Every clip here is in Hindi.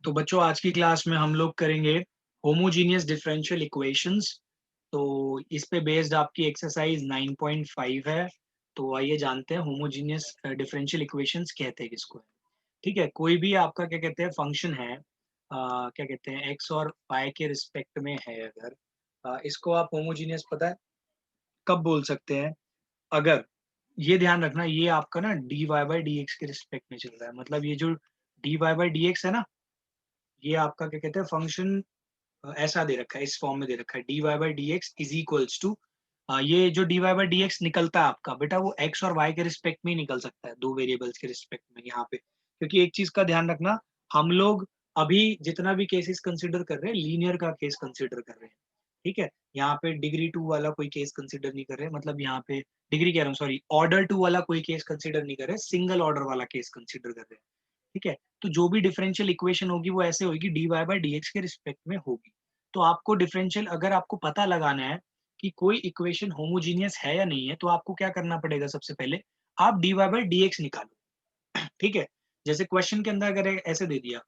तो बच्चों आज की क्लास में हम लोग करेंगे होमोजीनियस डिफरेंशियल इक्वेशंस। तो इस पे बेस्ड आपकी एक्सरसाइज 9.5 है। तो आइए जानते हैं होमोजीनियस डिफरेंशियल इक्वेशंस कहते हैं किसको है। ठीक है, कोई भी आपका क्या कहते हैं फंक्शन है, क्या कहते हैं एक्स और वाई के रिस्पेक्ट में है अगर, इसको आप होमोजीनियस पता है कब बोल सकते हैं? अगर ये ध्यान रखना, ये आपका ना d y by d x के रिस्पेक्ट में चल रहा है, मतलब ये जो d y by d x है ना, ये आपका क्या कहते हैं फंक्शन ऐसा दे रखा है, इस फॉर्म में दे रखा है d y by d x is equals to, ये जो d y by d x निकलता है आपका बेटा वो एक्स और वाई के रिस्पेक्ट में ही निकल सकता है, दो वेरिएबल्स के रिस्पेक्ट में यहाँ पे। क्योंकि एक चीज का ध्यान रखना, हम लोग अभी जितना भी केसेस कंसिडर कर रहे हैं लीनियर का केस कंसिडर कर रहे हैं। ठीक है, यहाँ पे डिग्री 2 वाला कोई केस कंसिडर नहीं कर रहे, मतलब यहाँ पे डिग्री कह रहा हूँ सॉरी, ऑर्डर 2 वाला कोई केस कंसिडर नहीं कर रहे, सिंगल ऑर्डर वाला केस कंसिडर कर रहे हैं। ठीक है, तो जो भी डिफरेंशियल इक्वेशन होगी वो ऐसे होगी, d y by d x के रिस्पेक्ट में होगी। तो आपको डिफरेंशियल अगर आपको पता लगाना है कि कोई इक्वेशन होमोजीनियस है या नहीं है, तो आपको क्या करना पड़ेगा? सबसे पहले आप d y by d x निकालो। ठीक है, जैसे क्वेश्चन के अंदर अगर ऐसे दे दिया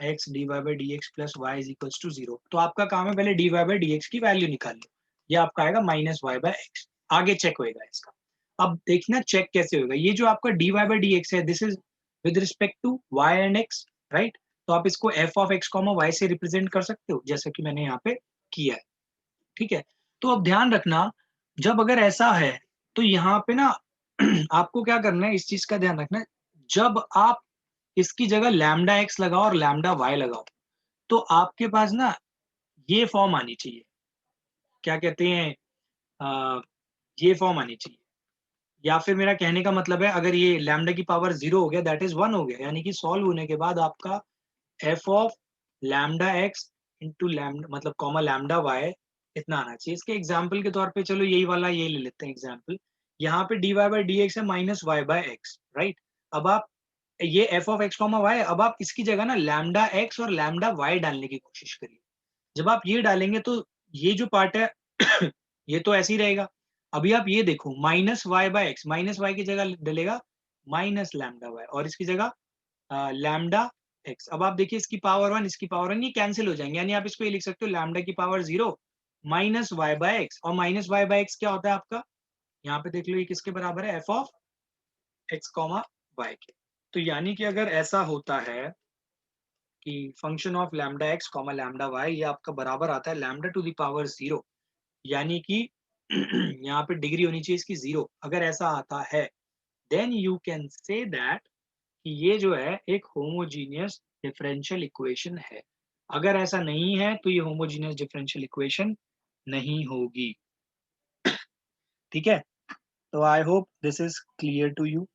x d y by d x plus y is equals to 0, तो आपका काम है पहले d y by d x की वैल्यू निकाल लो। ये आपका आएगा माइनस वाई बाई एक्स। आगे चेक होएगा इसका। अब देखना चेक कैसे होगा। ये जो आपका d y by d x है, this is with respect to y and x, right? तो आप इसको f of x comma y से रिप्रेजेंट कर सकते हो, जैसे कि मैंने यहाँ पे किया है। ठीक है, तो अब ध्यान रखना, जब अगर ऐसा है तो यहाँ पे ना आपको क्या करना है, इस चीज का ध्यान रखना है। जब आप इसकी जगह लैम्डा एक्स लगाओ और लैम्डा वाई लगाओ, तो आपके पास ना ये फॉर्म आनी चाहिए, क्या कहते हैं, आ, ये फॉर्म आनी चाहिए। या फिर मेरा कहने का मतलब है, अगर ये लैम्डा की पावर 0 हो गया दैट इज 1 हो गया, यानी कि सॉल्व होने के बाद आपका F of lambda x into lambda मतलब कॉमा लैम्डा वाई इतना आना चाहिए। इसके एग्जाम्पल के तौर पे चलो यही वाला ये ले लेते हैं एग्जाम्पल। यहाँ पे d y by d x है minus y by x, right? अब आप ये f of x comma y, अब आप इसकी जगह ना लैम्डा एक्स और लैम्डा वाई डालने की कोशिश करिए। जब आप ये डालेंगे तो ये जो पार्ट है ये तो ऐसे ही रहेगा। अभी आप ये देखो, minus y by x, minus y की जगह डलेगा माइनस लैम्डा वाई, और इसकी जगह लैम्डा एक्स। अब आप देखिए, इसकी पावर 1 इसकी पावर 1 ये कैंसिल हो जाएंगे, यानी आप इसको ये लिख सकते हो लैम्डा की power 0 minus y by x. और माइनस वाई बाय एक्स क्या होता है आपका? यहाँ पे देख लो, ये किसके बराबर है? F of x comma y के। तो यानी कि अगर ऐसा होता है कि function of lambda x comma lambda y ये आपका बराबर आता है लैम्डा टू द पावर 0, यानी कि यहाँ पे डिग्री होनी चाहिए इसकी 0, अगर ऐसा आता है then you can say that कि ये जो है एक होमोजीनियस डिफरेंशियल इक्वेशन है। अगर ऐसा नहीं है तो ये होमोजीनियस डिफरेंशियल इक्वेशन नहीं होगी। ठीक है, तो I hope this is clear to you.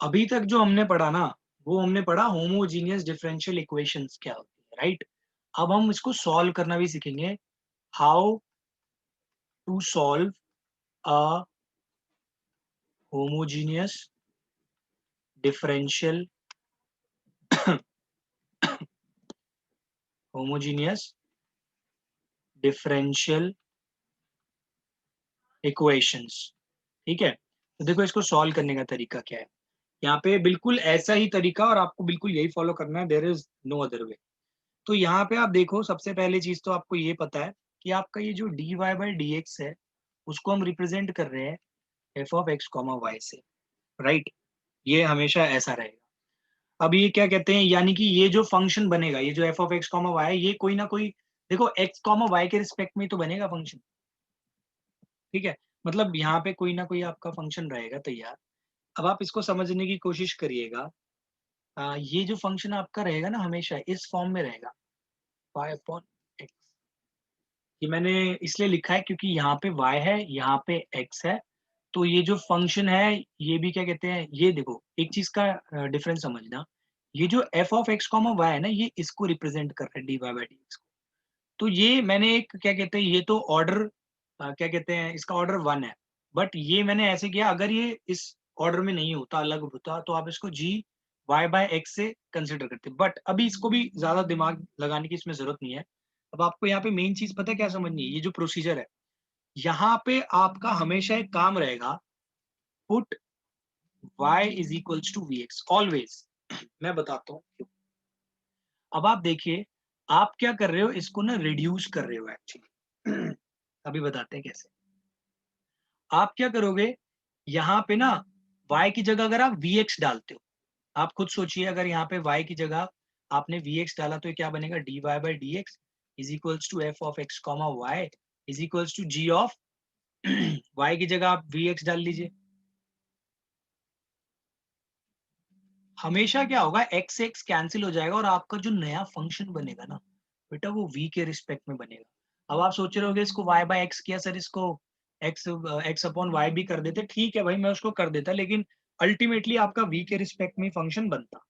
अभी तक जो हमने पढ़ा ना, वो हमने पढ़ा होमोजीनियस डिफरेंशियल इक्वेशंस क्या होती है, राइट? अब हम इसको सॉल्व करना भी सीखेंगे, how to solve a homogeneous differential homogeneous differential equations. ठीक है, तो देखो इसको सॉल्व करने का तरीका क्या है। यहाँ पे बिल्कुल ऐसा ही तरीका, और आपको बिल्कुल यही फॉलो करना है, there is no other way. तो यहाँ पे आप देखो, सबसे पहले चीज तो आपको ये पता है कि आपका ये जो d y by d x है उसको हम रिप्रेजेंट कर रहे हैं f of x comma y से, राइट? ये हमेशा ऐसा रहेगा। अब ये क्या कहते हैं, यानी कि ये जो फंक्शन बनेगा, ये जो f of x comma y, ये कोई ना कोई, देखो एक्स कॉमा वाई के रिस्पेक्ट में ही तो बनेगा फंक्शन। ठीक है, मतलब यहाँ पे कोई ना कोई आपका फंक्शन रहेगा तैयार। अब आप इसको समझने की कोशिश करिएगा। ये जो फंक्शन आपका रहेगा ना हमेशा इस फॉर्म में रहेगा, y अपॉन एक्स। ये मैंने इसलिए लिखा है क्योंकि यहाँ पे y है, यहाँ पे x है। तो ये जो फंक्शन है ये भी क्या कहते हैं, ये देखो एक चीज का डिफरेंस समझना, ये जो f of x comma y है ना, ये इसको रिप्रेजेंट कर रहा है d y by d x को। तो ये मैंने एक क्या कहते हैं, ये तो ऑर्डर क्या कहते हैं, इसका ऑर्डर 1 है। बट ये मैंने ऐसे किया, अगर ये इस ऑर्डर में नहीं होता, अलग होता, तो आप इसको जी वाई बाय एक्स से कंसिडर करते। बट अभी इसको भी ज्यादा दिमाग लगाने की इसमें जरूरत नहीं है। अब आपको यहाँ पे मेन चीज पता है क्या समझनी है, ये जो प्रोसीजर है, यहाँ पे आपका हमेशा एक काम रहेगा, put y is equals to vx always. मैं बताता हूँ क्यों। अब आप देखिए, आप क्या कर रहे हो, इसको ना रिड्यूस कर रहे हो एक्चुअली। अभी बताते हैं कैसे। आप क्या करोगे, यहाँ पे ना y की जगह अगर आप vx डालते हो, आप खुद सोचिए, अगर यहाँ पे y की जगह आपने vx डाला तो ये क्या बनेगा, dy by d x is equals to f of x comma y is equals to g of y की जगह आप vx डाल लीजिए। हमेशा क्या होगा, x से x कैंसिल हो जाएगा और आपका जो नया फंक्शन बनेगा ना बेटा, वो v के रिस्पेक्ट में बनेगा। अब आप सोच रहे होगे इसको y बाय एक्स किया सर, इसको x अपॉन वाई भी कर देते, ठीक है भाई मैं उसको कर देता, लेकिन अल्टीमेटली आपका v के रिस्पेक्ट में फंक्शन बनता,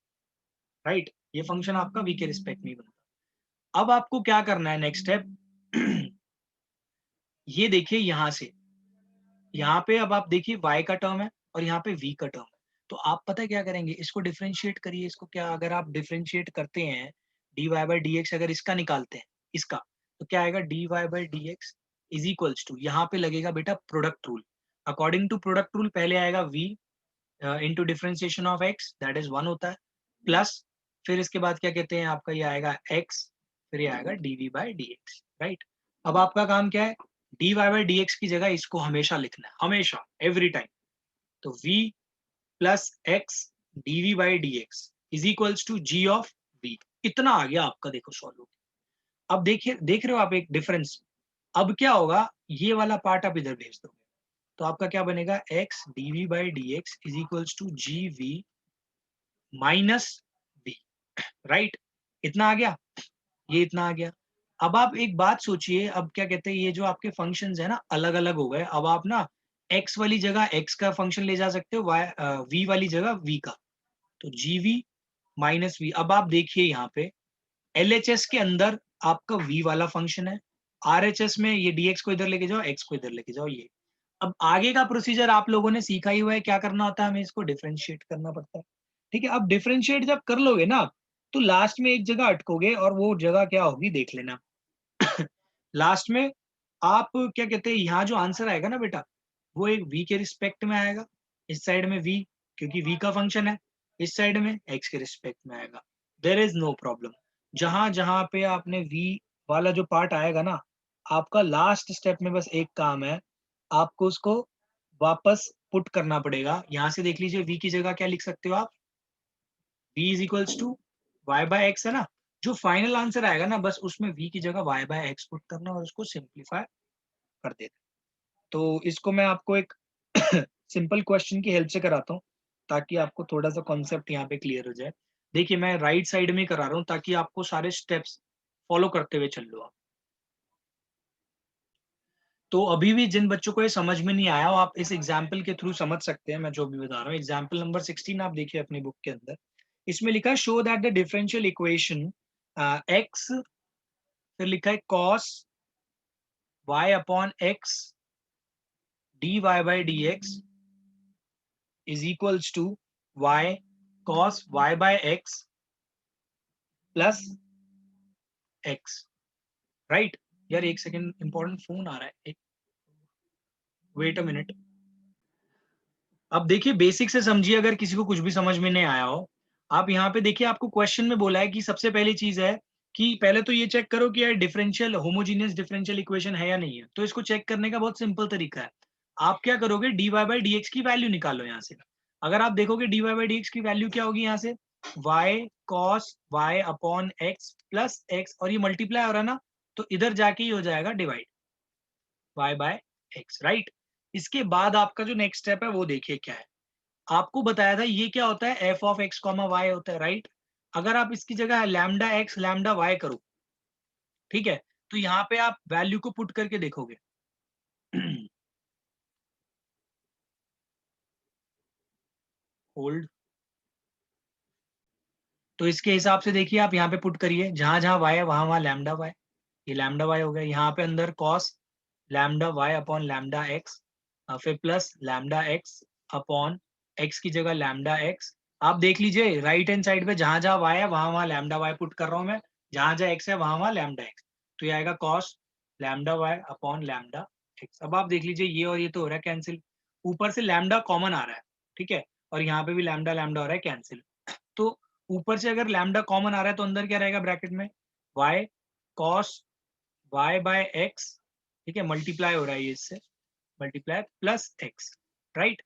राइट। ये फंक्शन आपका v के रिस्पेक्ट में बनता। अब आपको क्या करना है, नेक्स्ट स्टेप। ये देखिए यहाँ से, यहाँ पे अब आप देखिए y का टर्म है और यहाँ पे v का टर्म है, तो आप पता है क्या करेंगे, इसको डिफरेंशिएट करिए। इसको क्या, अगर आप डिफरेंशिएट करते हैं dy बाई डी एक्स, अगर इसका निकालते हैं इसका, तो क्या आएगा, dy by d x is equals to, यहाँ पे लगेगा बेटा product rule. According to product rule पहले आएगा v into differentiation of x, that is 1 होता है, प्लस फिर इसके बाद क्या कहते हैं, आपका ये आएगा x, फिर ये आएगा dv by d x, right. अब आपका काम क्या है, dy बाई डी एक्स की जगह इसको हमेशा लिखना है, हमेशा, एवरी टाइम। तो v plus x dv by d x is equals to g of v। इतना आ गया आपका, देखो सॉल्व हो गया। अब देखिए, देख रहे हो आप एक डिफरेंस। अब क्या होगा, ये वाला पार्ट आप इधर भेज दोगे, तो आपका क्या बनेगा, x dv by d x is equals to g v minus v, right. इतना आ गया, ये इतना आ गया। अब आप एक बात सोचिए, अब क्या कहते हैं, ये जो आपके फंक्शंस है ना अलग अलग हो गए, अब आप ना x वाली जगह x का फंक्शन ले जा सकते हो, v वाली जगह v का, तो gv माइनस v। अब आप देखिए यहाँ पे LHS के अंदर आपका v वाला फंक्शन है, RHS में ये dx को इधर लेके जाओ, x को इधर लेके जाओ, ये। अब आगे का प्रोसीजर आप लोगों ने सीखा ही हुआ है, क्या करना होता है, हमें इसको डिफरेंशिएट करना पड़ता है, ठीक है। अब डिफरेंशिएट जब कर लोगे ना, तो लास्ट में एक जगह अटकोगे, और वो जगह क्या होगी देख लेना। लास्ट में आप क्या कहते हैं, यहाँ जो आंसर आएगा ना बेटा, वो एक v के रिस्पेक्ट में आएगा, इस साइड में v, क्योंकि v का फंक्शन है, इस साइड में x के रिस्पेक्ट में आएगा। There is no problem. जहां जहां पे आपने v वाला जो पार्ट आएगा ना, आपका लास्ट स्टेप में बस एक काम है, आपको उसको वापस पुट करना पड़ेगा। यहाँ से देख लीजिए, v की जगह क्या लिख सकते हो आप, v is equals to y by x, है ना। जो फाइनल आंसर आएगा ना, बस उसमें v की जगह y बाय एक्स पुट करना और उसको सिंप्लीफाई कर देना। तो इसको मैं आपको एक सिंपल क्वेश्चन की हेल्प से कराता हूँ, ताकि आपको थोड़ा सा कॉन्सेप्ट यहाँ पे क्लियर हो जाए। देखिए मैं राइट साइड में करा रहा हूँ, ताकि आपको सारे स्टेप्स फॉलो करते हुए चल लो आप। तो अभी भी जिन बच्चों को ये समझ में नहीं आया हो, आप इस एग्जाम्पल के थ्रू समझ सकते हैं मैं जो भी बता रहा हूँ। एग्जाम्पल नंबर 16 आप देखिए अपनी बुक के अंदर, इसमें लिखा है show that the differential equation x, फिर लिखा है cos y upon x d y by d x is equals to y cos y by x plus x, right. यार एक सेकेंड, इंपॉर्टेंट फोन आ रहा है, एक वेट अ मिनट। अब देखिए बेसिक से समझिए, अगर किसी को कुछ भी समझ में नहीं आया हो, आप यहाँ पे देखिए, आपको क्वेश्चन में बोला है कि सबसे पहली चीज है कि पहले तो ये चेक करो कि यार डिफरेंशियल होमोजीनियस डिफरेंशियल इक्वेशन है या नहीं है। तो इसको चेक करने का बहुत सिंपल तरीका है, आप क्या करोगे, d y by d x की वैल्यू निकालो यहाँ से। अगर आप देखोगे d y by d x की वैल्यू क्या होगी यहाँ से, y cos y upon x plus x, और ये मल्टीप्लाई हो रहा है ना, तो इधर जाके ही हो जाएगा divide y by x, right. इसके बाद आपका जो नेक्स्ट स्टेप है वो देखिए क्या है। आपको बताया था ये क्या होता है, f of x comma y होता है, राइट। अगर आप इसकी जगह लैम्डा एक्स लैम्डा वाई करो, ठीक है, तो यहाँ पे आप वैल्यू को पुट करके देखोगे। होल्ड। तो इसके हिसाब से देखिए, आप यहाँ पे पुट करिए, जहां जहां वाई है वहां वहां लैम्डा वाई, ये लैम्डा वाई हो गया। यहाँ पे अंदर cos lambda y upon lambda x, फिर plus lambda x upon x की जगह लैम्डा एक्स। आप देख लीजिए राइट हैंड साइड पे जहां जहां वाई है वहां वहां लैम्डा वाई पुट कर रहा हूँ मैं, जहां जहां एक्स है वहां वहां लैम्डा एक्स। तो ये आएगा cos lambda y upon lambda x. अब आप देख लीजिए, ये और ये तो हो रहा है कैंसिल, ऊपर से लैम्डा कॉमन आ रहा है, ठीक है। और यहाँ पे भी लैम्डा लैम्डा हो रहा है कैंसिल। तो ऊपर से अगर लैम्डा कॉमन आ रहा है तो अंदर क्या रहेगा ब्रैकेट में, y cos y by x, ठीक है, मल्टीप्लाई हो रहा है ये इससे, multiply plus x, right,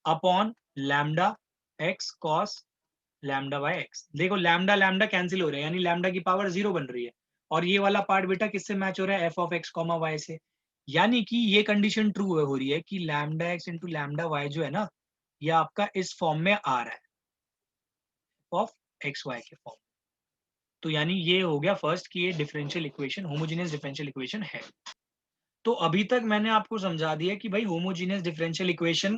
upon lambda x cos lambda by x। देखो लैम्डा लैम्डा कैंसिल हो रहा है, यानी लैम्डा की पावर 0 बन रही है, और ये वाला पार्ट बेटा किससे मैच हो रहा है, f of x comma y से। यानी कि ये कंडीशन ट्रू हो रही है कि lambda x into lambda y जो है ना, ये आपका इस फॉर्म में आ रहा है, ऑफ एक्स वाई के फॉर्म। तो यानी ये हो गया फर्स्ट कि ये differential equation, homogeneous differential equation है। तो अभी तक मैंने आपको समझा दिया कि भाई होमोजेनियस डिफरेंशियल इक्वेशन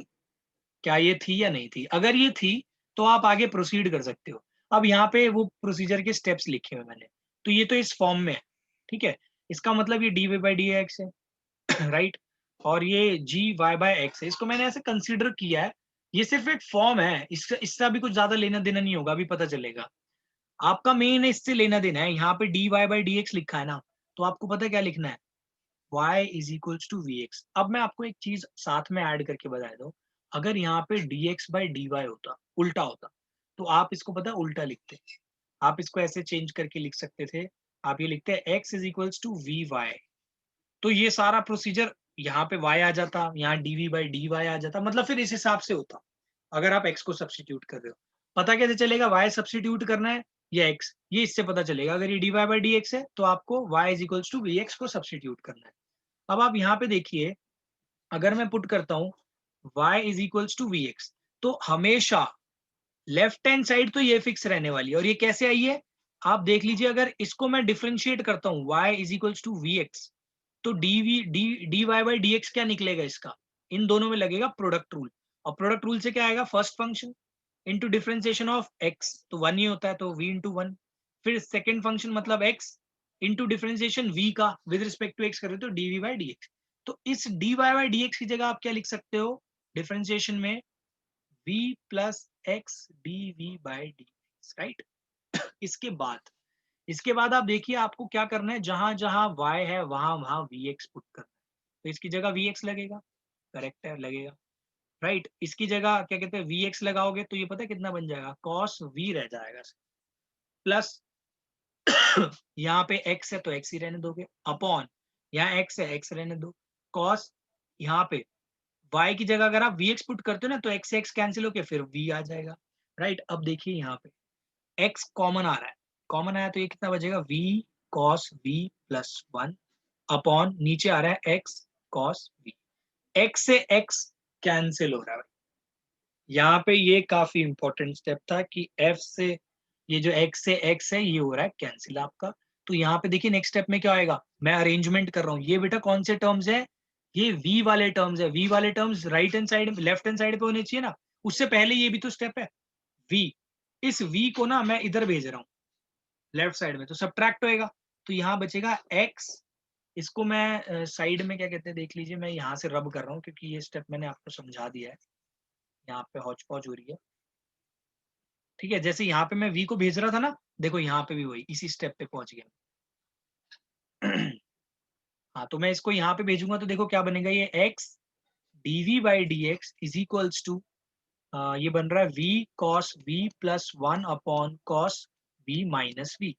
क्या ये थी या नहीं थी। अगर ये थी तो आप आगे प्रोसीड कर सकते हो। अब यहाँ पे वो प्रोसीजर के स्टेप्स लिखे हुए मैंने, तो ये तो इस फॉर्म में है, ठीक है, इसका मतलब ये d y by d x है राइट, और ये जी वाई बाय एक्स है, इसको मैंने ऐसे कंसिडर किया है। ये सिर्फ एक फॉर्म है, इससे अभी कुछ ज्यादा लेना देना नहीं होगा, अभी पता चलेगा। आपका मेन इससे लेना देना है, यहाँ पे d y by d x लिखा है ना, तो आपको पता है क्या लिखना है, y is equals to v x. अब मैं आपको एक चीज साथ में ऐड करके बता दूं, अगर यहाँ पे d x by d y होता, उल्टा होता, तो आप इसको पता है उल्टा लिखते, आप इसको ऐसे चेंज करके लिख सकते थे, आप ये लिखते हैं x is equals to v y. तो ये सारा प्रोसीजर यहाँ पे y आ जाता, यहाँ dv बाई डी वाई आ जाता, मतलब फिर इस हिसाब से होता। अगर आप x को सब्सटीट्यूट कर रहे हो, पता कैसे चलेगा y सब्सटीट्यूट करना है या x, ये इससे पता चलेगा। अगर ये dy बाई डी एक्स है तो आपको y is equals to v x को सब्सटीट्यूट करना है। अब आप यहाँ पे देखिए, अगर मैं पुट करता हूँ y is equals to v x, तो हमेशा लेफ्ट हैंड साइड तो ये फिक्स रहने वाली है। और ये कैसे आई है, आप देख लीजिए, अगर इसको मैं डिफरेंशिएट करता हूँ y is equals to v x, तो d y by d x क्या निकलेगा इसका, इन दोनों में लगेगा प्रोडक्ट रूल, और प्रोडक्ट रूल से क्या आएगा, first function into differentiation of x, तो वन ही होता है, तो v इंटू वन। फिर सेकेंड फंक्शन मतलब x इंटू डिफरेंशिएशन v का विद रिस्पेक्ट टू x करें तो dv बाई डी एक्स। तो इस dy बाई डी एक्स की जगह आप क्या लिख सकते हो डिफरेंशिएशन में, v plus x d v by d x, right. इसके बाद आप देखिए आपको क्या करना है, जहां जहां y है वहां वहां vx पुट करना है, तो इसकी जगह vx लगेगा, करेक्ट है, लगेगा, राइट। इसकी जगह क्या कहते हैं vx लगाओगे तो ये पता है कितना बन जाएगा, cos v रह जाएगा, प्लस यहाँ पे x है तो x ही रहने दोगे, अपॉन यहाँ x है x रहने दो, cos यहाँ पे y की जगह अगर आप vx पुट करते हो ना तो x से x कैंसिल होके फिर v आ जाएगा, राइट। अब देखिए यहाँ पे x कॉमन आ रहा है, कॉमन आया तो ये कितना बचेगा, v cos v plus one, upon नीचे आ रहा है x cos v, x से x कैंसिल हो रहा है। यहाँ पे ये काफी इंपॉर्टेंट स्टेप था कि f से ये जो x से x है ये हो रहा है कैंसिल आपका। तो यहाँ पे देखिए नेक्स्ट स्टेप में क्या आएगा, मैं अरेंजमेंट कर रहा हूँ, ये बेटा कौन से टर्म्स है, ये v वाले टर्म्स है, v वाले terms right hand side left hand side पे होने चाहिए ना, उससे पहले ये भी तो स्टेप है v, इस v को ना मैं इधर भेज रहा हूँ लेफ्ट साइड में, तो सब्ट्रैक्ट होएगा, तो यहाँ बचेगा x। इसको मैं साइड में क्या कहते हैं देख लीजिए, मैं यहाँ से रब कर रहा हूँ क्योंकि ये स्टेप मैंने आपको समझा दिया है, यहाँ पे हौच पौच हो रही है, ठीक है। जैसे यहाँ पे मैं v को भेज रहा था ना, देखो यहाँ पे भी वही इसी स्टेप पे पहुंच गया हाँ, तो मैं इसको यहाँ पे भेजूंगा तो देखो क्या बनेगा, ये x dv by d x is equals to, ये बन रहा है v cos v plus one upon cos v minus v।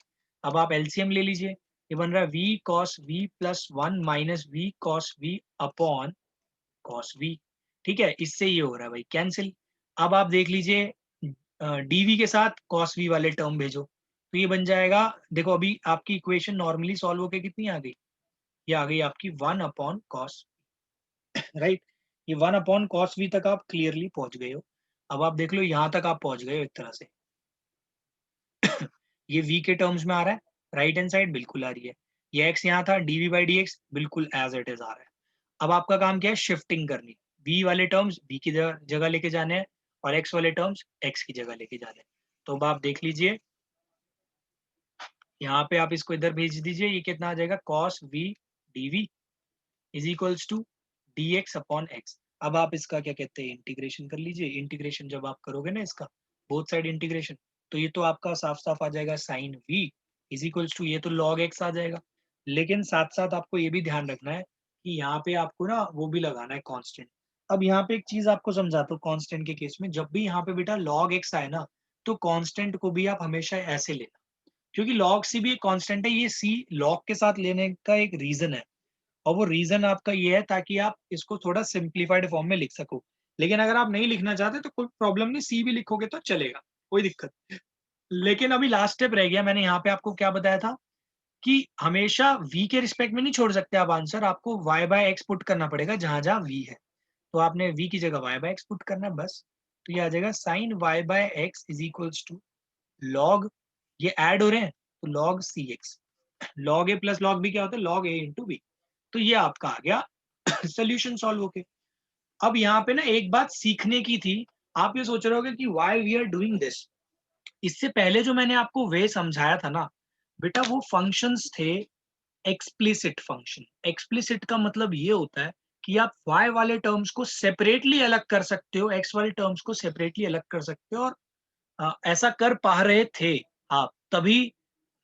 अब आप एलसीएम ले लीजिए, ये बन रहा है v cos v plus one minus v cos v upon cos v, ठीक है। इससे ये हो रहा है भाई कैंसिल। अब आप देख लीजिए dv के साथ cos v वाले टर्म भेजो, तो ये बन जाएगा, देखो अभी आपकी इक्वेशन नॉर्मली सॉल्व होके कितनी आ गई, ये आ गई आपकी वन अपॉन कॉस, राइट। ये वन अपॉन कॉस वी तक आप क्लियरली पहुंच गए हो। अब आप देख लो यहाँ तक आप पहुंच गए हो एक तरह से ये v के टर्म्स में आ रहा है, राइट हैंड साइड बिल्कुल आ रही है, ये x यहाँ था dv बाई डी एक्स बिल्कुल एज इट इज आ रहा है। अब आपका काम क्या है, शिफ्टिंग करनी, v वाले टर्म्स v की जगह लेके जाने हैं और x वाले टर्म्स x की जगह लेके जाने हैं। तो अब आप देख लीजिए यहाँ पे आप इसको इधर भेज दीजिए, ये कितना आ जाएगा, cos v dv is equals to d x upon x. अब आप इसका क्या कहते हैं इंटीग्रेशन कर लीजिए, इंटीग्रेशन जब आप करोगे ना इसका बोथ साइड इंटीग्रेशन, तो ये तो आपका साफ साफ आ जाएगा sine v is equals to, ये तो log x आ जाएगा। लेकिन साथ साथ आपको ये भी ध्यान रखना है कि यहाँ पे आपको ना वो भी लगाना है कांस्टेंट, अब यहाँ पे एक चीज आपको समझाता हूँ कांस्टेंट के केस में, जब भी यहाँ पे बेटा log x आए ना, तो कांस्टेंट को भी आप हमेशा ऐसे लेना, क्योंकि log c भी एक कांस्टेंट है, ये c log के साथ लेने का एक रीजन है, और वो रीजन आपका ये है ताकि आप इसको थोड़ा सिंप्लीफाइड फॉर्म में लिख सको। लेकिन अगर आप नहीं लिखना चाहते तो कोई प्रॉब्लम नहीं, सी भी लिखोगे तो चलेगा, कोई दिक्कत नहीं। लेकिन अभी लास्ट स्टेप रह गया, मैंने यहाँ पे आपको क्या बताया था कि हमेशा v के रिस्पेक्ट में नहीं छोड़ सकते आप आंसर, आपको y बाय x पुट करना पड़ेगा जहां जहां v है। तो आपने v की जगह y बाय x पुट करना है बस। तो ये आ जाएगा sine y by x is equals to log, ये ऐड हो रहे हैं तो log cx, log a plus log b क्या होता है, log a इंटू b। तो ये आपका आ गया सोल्यूशन सॉल्व होके। अब यहाँ पे ना एक बात सीखने की थी, आप ये सोच रहे होगे कि why we are doing this. इससे पहले जो मैंने आपको वे समझाया था ना बेटा, वो फंक्शंस थे एक्सप्लिसिट फंक्शन। एक्सप्लिसिट का मतलब ये होता है कि आप y वाले टर्म्स को सेपरेटली अलग कर सकते हो, x वाले टर्म्स को सेपरेटली अलग कर सकते हो, और ऐसा कर पा रहे थे आप तभी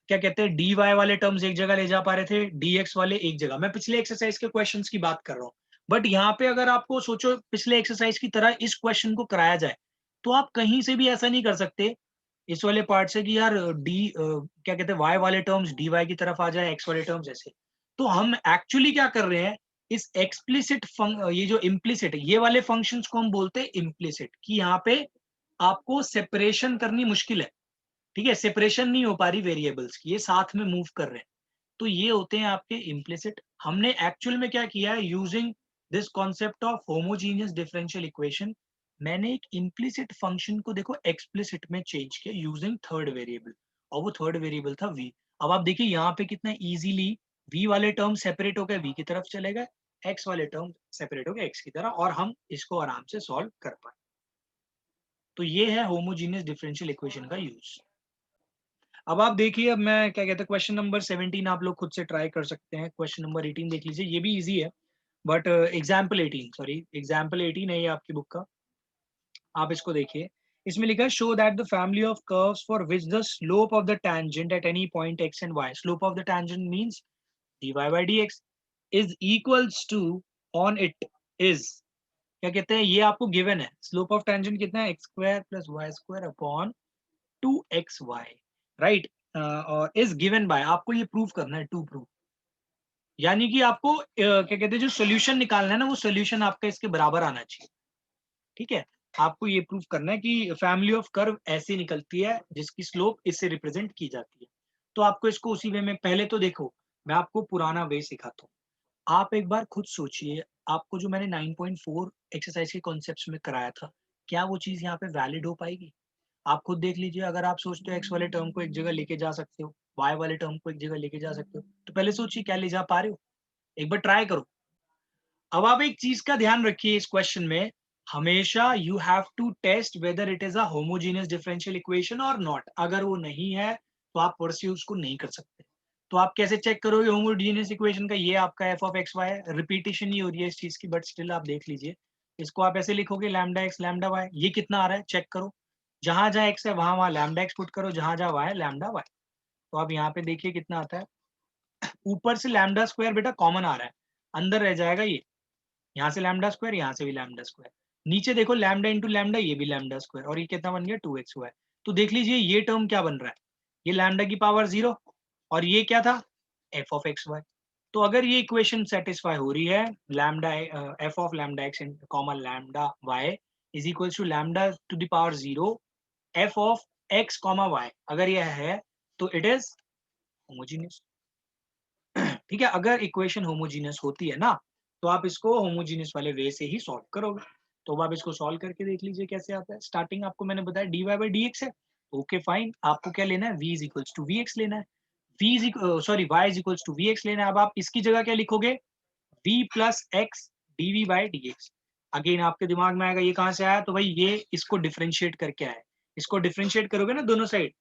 क्या कहते हैं dy वाले टर्म्स एक जगह ले जा पा रहे थे, dx वाले एक जगह। मैं पिछले एक्सरसाइज के क्वेश्चंस की बात कर रहा हूँ, बट यहाँ पे अगर आपको सोचो पिछले एक्सरसाइज की तरह इस क्वेश्चन को कराया जाए, तो आप कहीं से भी ऐसा नहीं कर सकते इस वाले पार्ट से कि यार क्या कहते हैं y वाले टर्म्स dy की तरफ आ जाए, x वाले टर्म्स ऐसे। तो हम एक्चुअली क्या कर रहे हैं, इस एक्सप्लिसिट ये जो इम्प्लिसिट ये वाले फंक्शंस को हम बोलते हैं इम्प्लिसिट, कि यहाँ पे आपको सेपरेशन करनी मुश्किल है, ठीक है, सेपरेशन नहीं हो पा रही वेरिएबल्स की, ये साथ में मूव कर रहे हैं, तो ये होते हैं आपके इम्प्लिसिट। हमने एक्चुअल में क्या किया है, using this concept of homogeneous differential equation, मैंने एक इम्प्लिसिट फंक्शन को देखो एक्सप्लिसिट में चेंज किया यूजिंग थर्ड वेरिएबल, और वो थर्ड वेरिएबल था v। अब आप देखिए यहाँ पे कितना इजीली v वाले टर्म सेपरेट हो गए, v की तरफ चले गए, x वाले टर्म सेपरेट हो गए x की तरह, और हम इसको आराम से सॉल्व कर पाए। तो ये है होमोजीनियस डिफरेंशियल इक्वेशन का यूज। अब आप देखिए, अब मैं क्या कहते हैं क्वेश्चन नंबर 17 आप लोग खुद से ट्राई कर सकते हैं, क्वेश्चन नंबर 18 देख लीजिए, ये भी इजी है, बट एग्जाम्पल 18, सॉरी एग्जाम्पल 18 है ये आपकी बुक का। आप इसको देखिए, इसमें लिखा है show that the family of curves for which the slope of the tangent at any point x and y, slope of the tangent means dy by dx is equals to on it is, क्या कहते हैं, ये आपको गिवन है, स्लोप ऑफ टेंजेंट कितना है x स्क्वायर plus y square upon 2xy, right, और इज गिवन बाय, आपको ये प्रूव करना है, टू प्रूव, यानी कि आपको क्या कहते हैं जो सोल्यूशन निकालना है ना, वो सोल्यूशन आपका इसके बराबर आना चाहिए, ठीक है। आपको ये प्रूव करना है कि फैमिली ऑफ कर्व ऐसी निकलती है जिसकी स्लोप इससे रिप्रेजेंट की जाती है। तो आपको इसको उसी वे में, पहले तो देखो मैं आपको पुराना वे सिखाता हूँ, आप एक बार खुद सोचिए, आपको जो मैंने 9.4 एक्सरसाइज के कॉन्सेप्ट्स में कराया था, क्या वो चीज यहाँ पे वैलिड हो पाएगी? आप खुद देख लीजिए, अगर आप सोचते हो एक्स वाले टर्म को एक जगह लेके जा सकते हो, वाई वाले टर्म को एक जगह लेके जा सकते हो, तो पहले सोचिए क्या ले जा पा रहे हो, एक बार ट्राई करो। अब आप एक चीज का ध्यान रखिए इस क्वेश्चन में, हमेशा you have to test whether it is a homogeneous differential equation और नॉट। अगर वो नहीं है तो आप परस्यू उसको नहीं कर सकते। तो आप कैसे चेक करोगे होमोजेनियस इक्वेशन का, ये आपका एफ ऑफ एक्स वाई है, रिपीटेशन ही हो रही है इस चीज की, बट स्टिल आप देख लीजिए, इसको आप ऐसे लिखोगे लैम्डा एक्स लैम्डा वाई, ये कितना आ रहा है चेक करो, जहां जहां एक्स है वहां वहां लैम्डा एक्स पुट करो, जहां जहां वाई है लैम्डा वाई। तो आप यहाँ पे देखिए कितना आता है, ऊपर से लैम्डा स्क्वायर बेटा कॉमन आ रहा है, अंदर रह जाएगा ये, यहाँ से लैम्डा स्क्वायर, यहाँ से भी लैम्डा स्क्वायर, नीचे देखो लैम्डा इंटू लैम्डा, ये भी लैम्डा स्क्वायर, और ये कितना बन गया 2x हुआ है। तो देख लीजिए ये टर्म क्या बन रहा है, ये लैम्डा की पावर 0, और ये क्या था एफ ऑफ एक्स वाई। तो अगर ये इक्वेशन सेटिस्फाई हो रही है, lambda f of lambda x comma lambda y is equals to lambda to the power 0 f of x comma y, अगर ये है तो इट इज होमोजीनियस, ठीक है। अगर इक्वेशन होमोजीनियस होती है ना, तो आप इसको होमोजीनियस वाले वे से ही सॉल्व करोगे। तो अब आप इसको सॉल्व करके देख लीजिए कैसे आता है। स्टार्टिंग आपको मैंने बताया dy बाई डी एक्स है, ओके फाइन, आपको क्या लेना है v is equals to v x लेना है, v is sorry y is equals to v x लेना है। अब आप इसकी जगह क्या लिखोगे, v plus x dv by d x. Again आपके दिमाग में आएगा ये कहाँ से आया, तो भाई ये इसको डिफ्रेंशिएट करके आया है, इसको डिफ्रेंशिएट करोगे ना दोनों साइड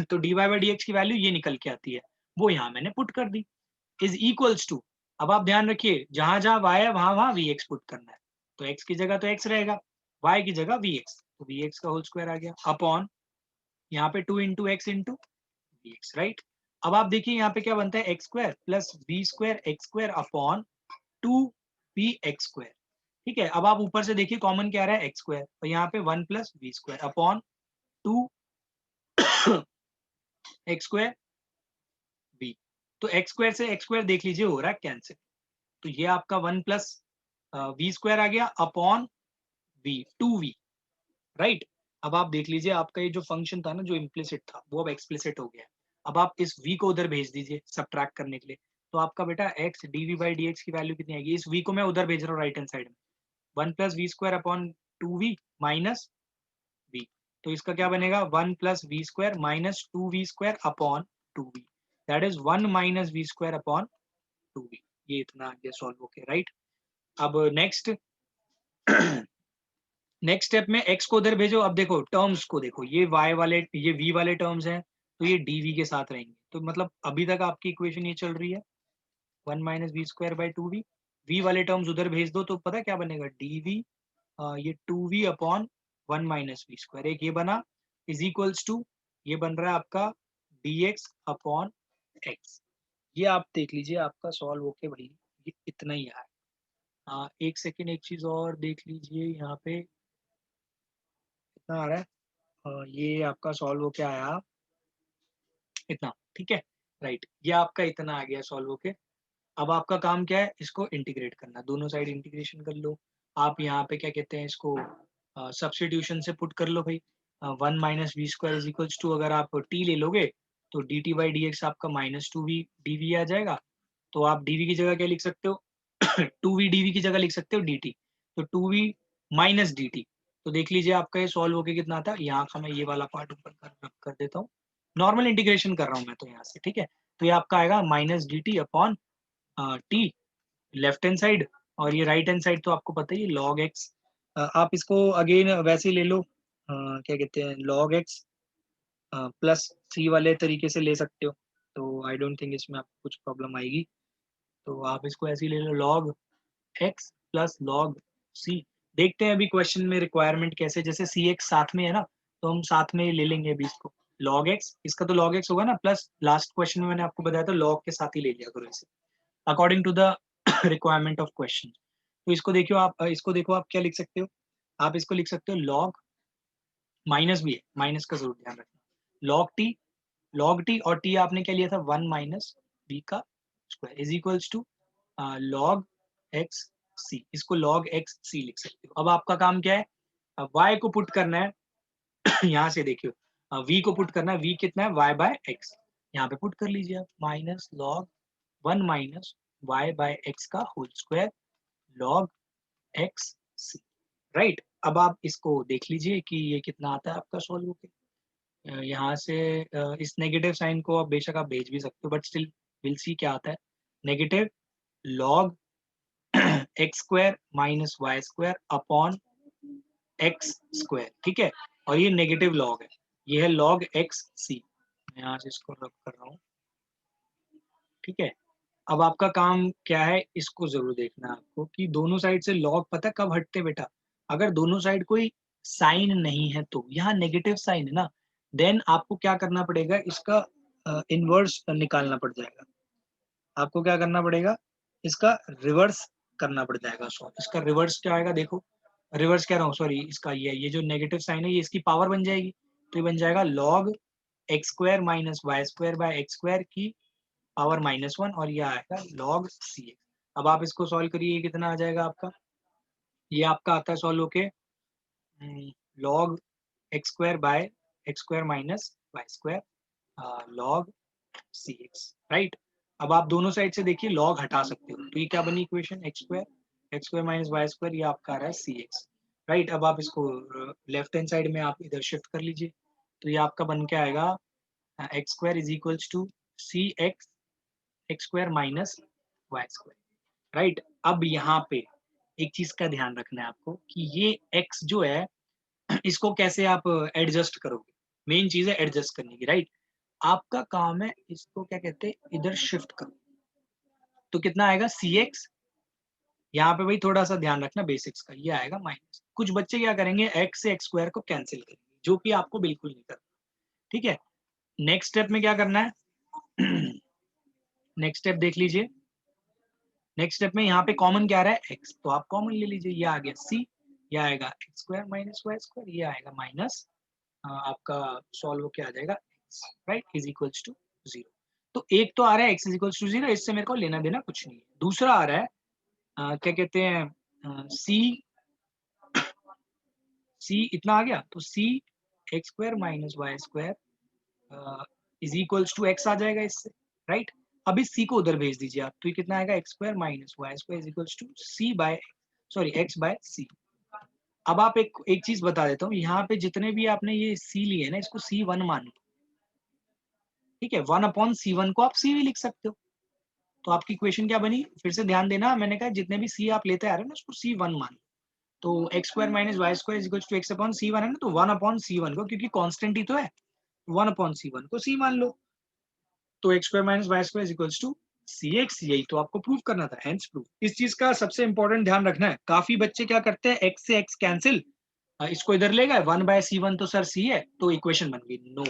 तो dy बाई डी एक्स की वैल्यू ये निकल के आती है, वो यहाँ मैंने पुट कर दी, इज इक्वल्स टू, अब आप ध्यान रखिए जहां जहां y है वहां वहां वी एक्स पुट करना है, तो x की जगह तो x रहेगा, y की जगह वी एक्स, तो वी एक्स का होल स्क्वायर आ गया अपॉन यहाँ पे 2 into x into v x, right. अब आप देखिए यहाँ पे क्या बनता है x square plus v square x square upon 2 v x square, ठीक है, अब आप ऊपर से देखिए कॉमन क्या आ रहा है एक्स स्क्वायर, तो यहाँ पे 1 plus v square upon 2 x square v. तो एक्स स्क्वायर से एक्स स्क्वायर देख लीजिए हो रहा है कैंसिल, तो ये आपका 1 प्लस वी स्क्वायर आ गया अपॉन वी, 2v, राइट। अब आप देख लीजिए आपका ये जो फंक्शन था ना जो इम्प्लिसिट था वो अब एक्सप्लिसिट हो गया है। अब आप इस v को उधर भेज दीजिए सब्ट्रैक्ट करने के लिए, तो आपका बेटा x dv बाई डी की वैल्यू कितनी आएगी, इस v को मैं उधर भेज रहा हूँ राइट हैंड साइड में, 1 plus v square upon 2v minus v। तो इसका क्या बनेगा 1 plus v square minus 2v square upon 2v, that is 1 minus v square upon 2v। ये इतना आगे सॉल्व हो गया, राइट। अब नेक्स्ट नेक्स्ट स्टेप में x को उधर भेजो, अब देखो टर्म्स को देखो, ये y वाले ये v वाले टर्म्स हैं, तो ये dv के साथ रहेंगे, तो मतलब अभी तक आपकी इक्वेशन ये चल रही है 1 minus v square by 2v, v वाले टर्म्स उधर भेज दो तो पता क्या बनेगा dv, ये 2v upon 1 minus v square, एक ये बना इज इक्वल्स टू ये बन रहा है आपका dx अपॉन x। ये आप देख लीजिए आपका सॉल्व होके भाई ये इतना ही है। एक सेकेंड एक चीज और देख लीजिए यहाँ पे कितना आ रहा है, ये आपका सॉल्व हो क्या आया इतना, ठीक है, राइट। ये आपका इतना आ गया सॉल्व होके। अब आपका काम क्या है, इसको इंटीग्रेट करना, दोनों साइड इंटीग्रेशन कर लो। आप यहाँ पे क्या कहते हैं इसको सब्सटीट्यूशन से पुट कर लो भाई, 1 minus v square is equals to, अगर आप टी ले लोगे तो d t by d x आपका minus two v d v आ जाएगा। तो आप डीवी की जगह क्या लिख सकते हो टू वी डीवी की जगह लिख सकते हो डी टी, तो two v minus d t. तो देख लीजिए आपका ये सॉल्व होके कितना आता है, यहाँ का मैं ये वाला पार्ट ऊपर कर देता हूँ, नॉर्मल इंटीग्रेशन कर रहा हूँ मैं तो यहाँ से, ठीक है। तो ये आपका आएगा minus d T upon T left hand side, और ये राइट हैंड साइड तो आपको पता ही है लॉग एक्स। आप इसको अगेन वैसे ही ले लो, क्या कहते हैं लॉग एक्स प्लस सी वाले तरीके से ले सकते हो, तो आई डोंट थिंक इसमें आपको कुछ प्रॉब्लम आएगी। तो आप इसको ऐसे ही ले लो log x plus log c. देखते हैं अभी क्वेश्चन में रिक्वायरमेंट कैसे, जैसे सी एक्स साथ में है ना, तो हम साथ में ले लेंगे अभी इसको लॉग एक्स, इसका तो लॉग एक्स होगा ना, प्लस लास्ट क्वेश्चन में मैंने आपको बताया था लॉग के साथ ही ले लिया करो इसे according to the requirement of question. तो इसको देखियो आप, इसको देखो आप क्या लिख सकते हो, आप इसको लिख सकते हो लॉग, माइनस भी है, माइनस का जरूर ध्यान रखना, लॉग टी और टी आपने क्या लिया था 1 माइनस बी का square is equals to log x c, इसको लॉग एक्स सी लिख सकते हो। अब आपका काम क्या है, y को पुट करना है यहाँ से देखियो, v को पुट करना है, v कितना है y बाय एक्स, यहाँ पे पुट कर लीजिए आप minus log 1 minus y by x का whole square log x c, right. अब आप इसको देख लीजिए कि ये कितना आता है आपका सॉल्व होके, यहाँ से इस नेगेटिव साइन को आप बेशक आप भेज भी सकते हो, बट स्टिल विल सी क्या आता है, negative log x square minus y square upon x square, ठीक है। और ये नेगेटिव लॉग है, ये है लॉग एक्स सी, मैं यहाँ से इसको रब कर रहा हूँ, ठीक है। अब आपका काम क्या है, इसको जरूर देखना है आपको कि दोनों साइड से लॉग पता कब हटते बेटा, अगर दोनों साइड कोई साइन नहीं है, तो यहाँ नेगेटिव साइन है ना, देन आपको क्या करना पड़ेगा, इसका इनवर्स निकालना पड़ जाएगा, आपको क्या करना पड़ेगा, इसका रिवर्स करना पड़ जाएगा। सो इसका रिवर्स क्या आएगा देखो, रिवर्स कह रहा हूँ सॉरी, इसका ये जो नेगेटिव साइन है ये इसकी पावर बन जाएगी, तो ये बन जाएगा log x square minus y square by x square की पावर -1, और ये आएगा लॉग सी एक्स। अब आप इसको सॉल्व करिए, कितना आ जाएगा आपका, ये आपका आता है सॉल्व होके log x square by x square minus y square log c x, right. अब आप दोनों साइड से देखिए लॉग हटा सकते हो, तो ये क्या बनी equation x square minus y square, ये आपका आ रहा है सी एक्स, राइट। अब आप इसको लेफ्ट हैंड साइड में आप इधर शिफ्ट कर लीजिए, तो ये आपका बन के आएगा x square is equals to c x x square minus y square, right. अब यहाँ पे एक चीज का ध्यान रखना है आपको कि ये x जो है इसको कैसे आप एडजस्ट करोगे, मेन चीज है एडजस्ट करने की, राइट। आपका काम है इसको क्या कहते हैं इधर शिफ्ट करो, तो कितना आएगा सी एक्स, यहाँ पे भाई थोड़ा सा ध्यान रखना बेसिक्स का, ये आएगा माइनस, कुछ बच्चे क्या करेंगे x से एक्स स्क्वायर को कैंसिल करेंगे, जो कि आपको बिल्कुल नहीं करना, ठीक है। नेक्स्ट स्टेप में क्या करना है नेक्स्ट स्टेप देख लीजिए, नेक्स्ट स्टेप में यहाँ पे कॉमन क्या आ रहा है x, तो आप कॉमन ले लीजिए, ये आ गया c, ये आएगा x square minus y square, ये आएगा माइनस आपका सॉल्व क्या आ जाएगा x, right, is equals to 0। तो एक तो आ रहा है x इज इक्वल्स टू 0, इससे मेरे को लेना देना कुछ नहीं है। दूसरा आ रहा है क्या कहते हैं c इतना आ गया, तो c x square minus y square is equals to x आ जाएगा इससे, राइट। अब इस c को उधर भेज दीजिए आप, तो ये कितना आएगा x square minus y square is equals to c by sorry x by c। अब आप एक चीज बता देता हूँ, यहाँ पे जितने भी आपने ये c लिए ना, इसको c1 मान लो, ठीक है। 1/c1 को आप c भी लिख सकते हो। तो आपकी इक्वेशन क्या बनी, फिर से ध्यान देना, मैंने कहा जितने भी c आप लेते आ रहे हो ना, उसको c1 मान लो। तो x square minus y square is equals to x/c1 है ना, तो 1/c1 को, क्योंकि कांस्टेंट ही तो है, 1/c1 को c मान लो। तो x square minus y square is equals to cx, यही तो आपको प्रूव करना था, हेंस प्रूव। इस चीज का सबसे इंपॉर्टेंट ध्यान रखना है, काफी बच्चे क्या करते हैं, x से x कैंसिल, इसको इधर ले गए, 1/c1 तो सर c है, तो इक्वेशन बन गई। नो,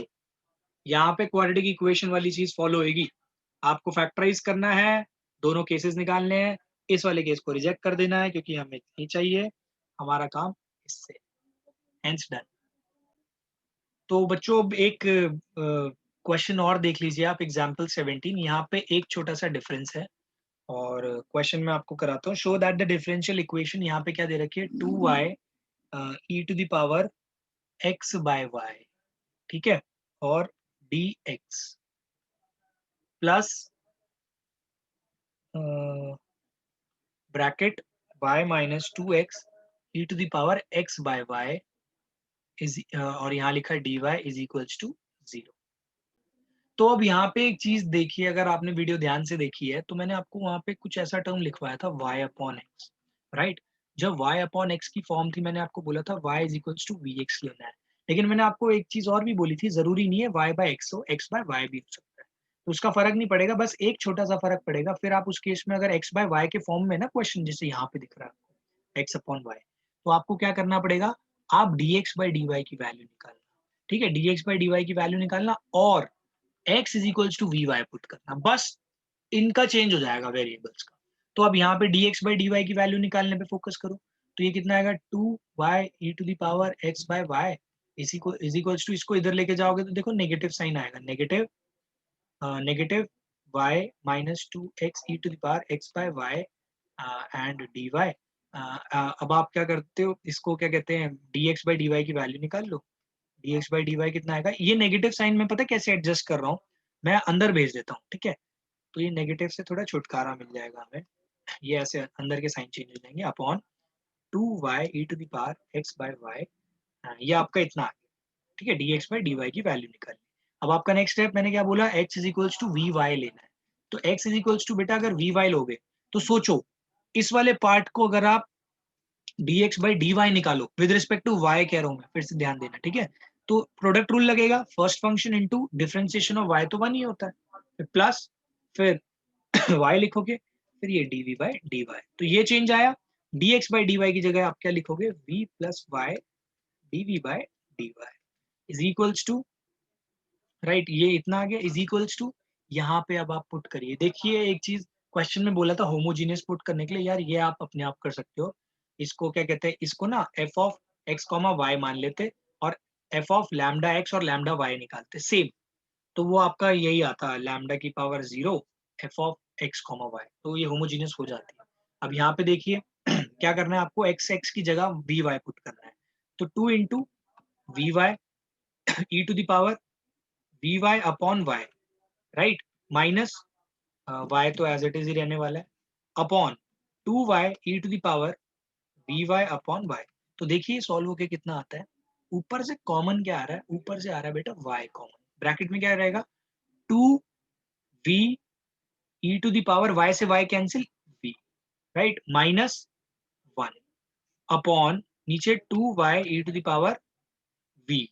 यहाँ पे क्वाड्रेटिक इक्वेशन वाली चीज फॉलो होगी, आपको फैक्टराइज करना है, दोनों केसेस निकालने हैं, इस वाले केस को रिजेक्ट कर देना है क्योंकि हमें नहीं चाहिए, हमारा काम इससे, हेंस डन। तो बच्चों अब एक क्वेश्चन और देख लीजिए आप, एग्जाम्पल 17, यहाँ पे एक छोटा सा डिफरेंस है और क्वेश्चन में आपको कराता हूँ। Show that the differential equation, यहाँ पे क्या दे रखी है, 2y e to the power x by y, ठीक है, और dx plus bracket y minus 2x e to the power x by y is, और यहाँ लिखा है dy इज इक्वल्स टू 0। तो अब यहाँ पे एक चीज देखिए, अगर आपने वीडियो ध्यान से देखी है, तो मैंने आपको वहां पे कुछ ऐसा टर्म लिखवाया था y अपॉन एक्स, राइट। जब y अपॉन एक्स की फॉर्म थी, मैंने आपको बोला था y is equals to v x लेना है, लेकिन मैंने आपको एक चीज और भी बोली थी, जरूरी नहीं है y बाय एक्स हो, x बाय y भी हो सकता है, तो उसका फर्क नहीं पड़ेगा, बस एक छोटा सा फर्क पड़ेगा। फिर आप उस केस में अगर x बाय y के फॉर्म में ना क्वेश्चन, जैसे यहाँ पे दिख रहा है x अपॉन y, तो आपको क्या करना पड़ेगा, आप dx बाय dy की वैल्यू निकालना, ठीक है, dx बाय dy की वैल्यू निकालना और x is equals to v y put करना, बस इनका चेंज हो जाएगा वेरिएबल्स का। तो अब यहाँ पे dx बाई डी वाई की वैल्यू निकालने पे फोकस करो, तो ये कितना आएगा, 2y e to the power x by y इसी को इज इक्वल्स टू, इसको इधर लेके जाओगे तो देखो नेगेटिव साइन आएगा, negative negative y minus 2x e to the power x by y and dy। अब आप क्या करते हो, इसको क्या कहते हैं, dx बाई डी वाई की वैल्यू निकाल लो, dx बाई dy कितना आएगा, ये नेगेटिव साइन में पता है कैसे एडजस्ट कर रहा हूँ, मैं अंदर भेज देता हूँ, ठीक है, तो ये नेगेटिव से थोड़ा छुटकारा मिल जाएगा हमें, ये ऐसे अंदर के साइन चेंज हो जाएंगे, upon 2y e to the power x by y, ये आपका इतना आ गया, ठीक है, dx बाई dy की वैल्यू निकाल ली। अब आपका नेक्स्ट स्टेप मैंने क्या बोला, x is equals to v y लेना है, तो x इज इक्वल्स टू, बेटा अगर वी वाई लोगे तो सोचो, इस वाले पार्ट को अगर आप dx बाई डी वाई निकालो विद रिस्पेक्ट टू y कह रहा हूं मैं, फिर से ध्यान देना, ठीक है, तो प्रोडक्ट रूल लगेगा, first function into differentiation of y तो 1 ही होता है, फिर प्लस, फिर y लिखोगे, फिर ये dv बाई dy, तो ये चेंज आया, dx बाई dy की जगह आप क्या लिखोगे, v plus y dv by dy is equals to, right, ये इतना आ गया, इज इक्वल्स टू, यहाँ पे अब आप पुट करिए, देखिए एक चीज क्वेश्चन में बोला था होमोजीनियस पुट करने के लिए, यार ये आप अपने आप कर सकते हो, इसको क्या कहते हैं, इसको ना f of x comma y मान लेते और एफ ऑफ लैम्डा एक्स और लैम्डा वाई निकालते सेम, तो वो आपका यही आता, लैम्डा की power 0 f of x comma y, तो ये होमोजीनियस हो जाती है। अब यहाँ पे देखिए क्या करना है आपको, एक्स एक्स की जगह वी वाई पुट करना है, तो 2 into v y e to power v y upon y, right, minus y तो एज इट इज ही रहने वाला है, upon 2y e to the power vy upon y। तो देखिए सॉल्व होके कितना आता है, ऊपर से कॉमन क्या आ रहा है, ऊपर से आ रहा है बेटा y कॉमन, ब्रैकेट में क्या रहेगा, 2v e to the power y से y cancel v, right, minus 1 upon नीचे 2y e to the power v।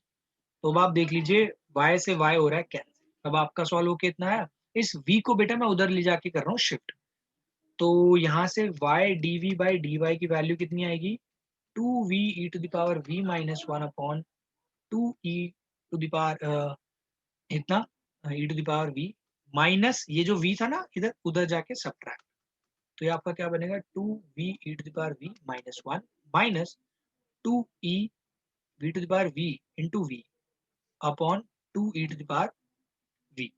तो अब आप देख लीजिए y से y हो रहा है कैंसिल, अब आपका सॉल्व होके इतना है, इस v को बेटा मैं उधर ले जाके कर रहा हूँ शिफ्ट, तो यहाँ से y dv by d y की वैल्यू कितनी आएगी, 2v e to the power v minus 1 upon 2e to the power इतना e to the power v minus ये जो v था ना इधर, उधर जाके सब्ट्रैक्ट, तो ये आपका क्या बनेगा 2v e to the power v minus 1 minus 2e v to the power v into v upon 2e to the power v।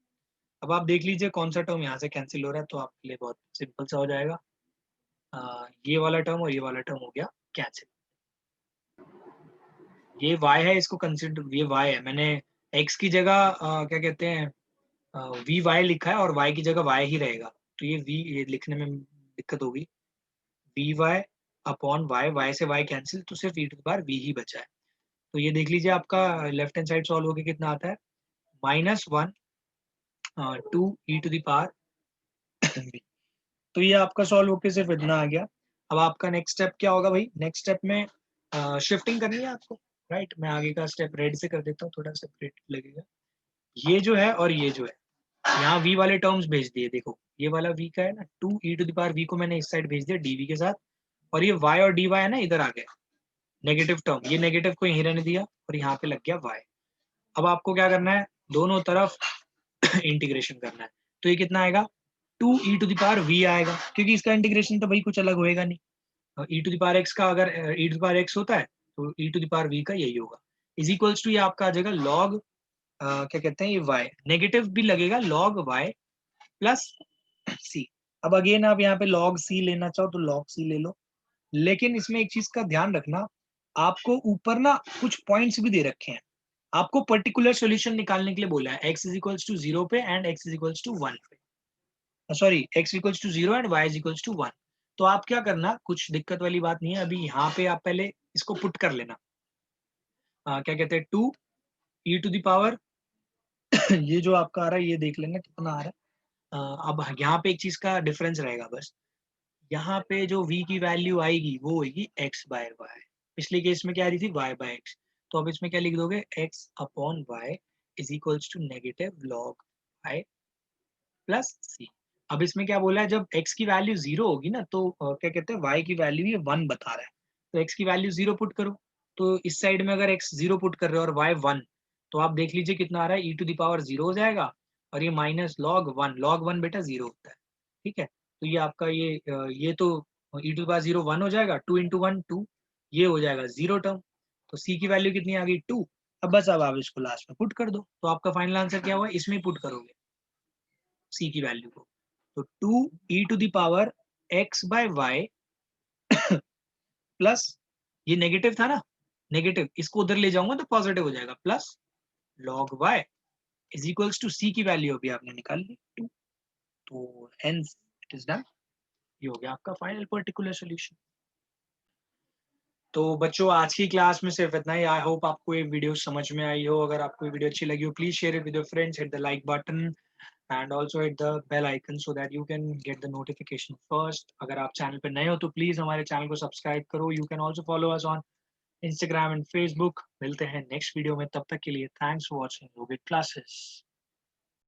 अब आप देख लीजिए कौन सा टर्म यहाँ से कैंसिल हो रहा है, तो आपके लिए बहुत सिंपल सा हो जाएगा। ये वाला टर्म और ये वाला टर्म हो गया कैंसिल। ये y है, इसको कंसिडर, ये y है, मैंने x की जगह क्या कहते हैं वी वाई लिखा है और y की जगह y ही रहेगा, तो ये v ये लिखने में दिक्कत होगी। V y upon y, y से y कैंसिल, तो सिर्फ e to the power v ही बचा है। तो ये देख लीजिए आपका लेफ्ट हैंड साइड सॉल्व होके कितना आता है, -1 two e to the power v। तो ये आपका सॉल्व होके सिर्फ इतना आ गया। अब आपका नेक्स्ट स्टेप क्या होगा भाई, नेक्स्ट स्टेप में शिफ्टिंग करनी है आपको, राइट। मैं आगे का स्टेप रेड से कर देता हूँ, थोड़ा सेपरेट लगेगा। ये जो है और ये जो है, यहाँ v वाले टर्म्स भेज दिए, देखो ये वाला v का है ना, 2e to the power v को मैंने इस साइड भेज दिया dv के साथ, और ये y और dy है ना इधर आ गया नेगेटिव टर्म, ये नेगेटिव को यहीं रहने दिया और यहाँ पे लग गया y। अब आपको क्या करना है, दोनों तरफ इंटीग्रेशन करना है। तो ये कितना आएगा, 2e to the power v आएगा, क्योंकि इसका इंटीग्रेशन तो भाई कुछ अलग होएगा नहीं। e to the power x का अगर e to the power x होता है तो e to the power v का यही होगा, इज इक्वल्स टू ये आपका आ जाएगा log क्या कहते हैं ये y, नेगेटिव भी लगेगा log y प्लस c। अब अगेन आप यहाँ पे log c लेना चाहो तो log c ले लो, लेकिन इसमें एक चीज का ध्यान रखना, आपको ऊपर ना कुछ पॉइंट्स भी दे रखे हैं, आपको पर्टिकुलर सॉल्यूशन निकालने के लिए बोला है, x इज इक्वल्स टू 0 पे and x is equals to 1 पे, sorry x equals to 0 and y is equals to 1। तो आप क्या करना, कुछ दिक्कत वाली बात नहीं है, अभी यहाँ पे आप पहले इसको पुट कर लेना, क्या कहते हैं 2 e टू द पावर ये जो आपका आ रहा है ये देख लेना कितना आ रहा है। अब यहाँ पे एक चीज का डिफरेंस रहेगा बस, यहाँ पे जो v की वैल्यू आएगी वो होगी x बाय वाई, पिछले केस में क्या आ रही थी y बाय x, तो अब इसमें क्या लिख दोगे x upon y is equals to negative log y plus c। अब इसमें क्या बोला है, जब x की वैल्यू 0 होगी ना तो क्या कहते हैं y की वैल्यू ये 1 बता रहा है, तो x की वैल्यू 0 पुट करो, तो इस साइड में अगर x 0 पुट कर रहे हो और y 1, तो आप देख लीजिए कितना आ रहा है, e टू द पावर 0 हो जाएगा, और ये माइनस लॉग 1 बेटा 0 होता है, ठीक है। तो ये आपका ये तो e टू द पावर 0 1 हो जाएगा, 2 इंटू 1 2, ये हो जाएगा 0 टर्म, तो c की वैल्यू कितनी आ गई 2। अब बस अब आप इसको लास्ट में पुट कर दो, तो आपका फाइनल आंसर क्या हुआ, इसमें पुट करोगे c की वैल्यू को, तो 2 e to the power x by y plus, ये नेगेटिव था ना, नेगेटिव इसको उधर ले जाऊंगा तो पॉजिटिव हो जाएगा, plus log y is equals to c की वैल्यू अभी आपने निकाल ली 2, तो हेंस इट इज डन। ये हो गया आपका फाइनल पर्टिकुलर सॉल्यूशन। तो बच्चों आज की क्लास में सिर्फ इतना ही, आई होप आपको ये वीडियो समझ में आई हो, अगर आपको ये वीडियो अच्छी लगी हो please share it with your friends, hit the like button and also hit the bell icon so that you can get the notification first. अगर आप चैनल पर नए हो तो प्लीज हमारे चैनल को सब्सक्राइब करो, you can also follow us on Instagram and Facebook. मिलते हैं नेक्स्ट वीडियो में, तब तक के लिए thanks for watching yogic classes.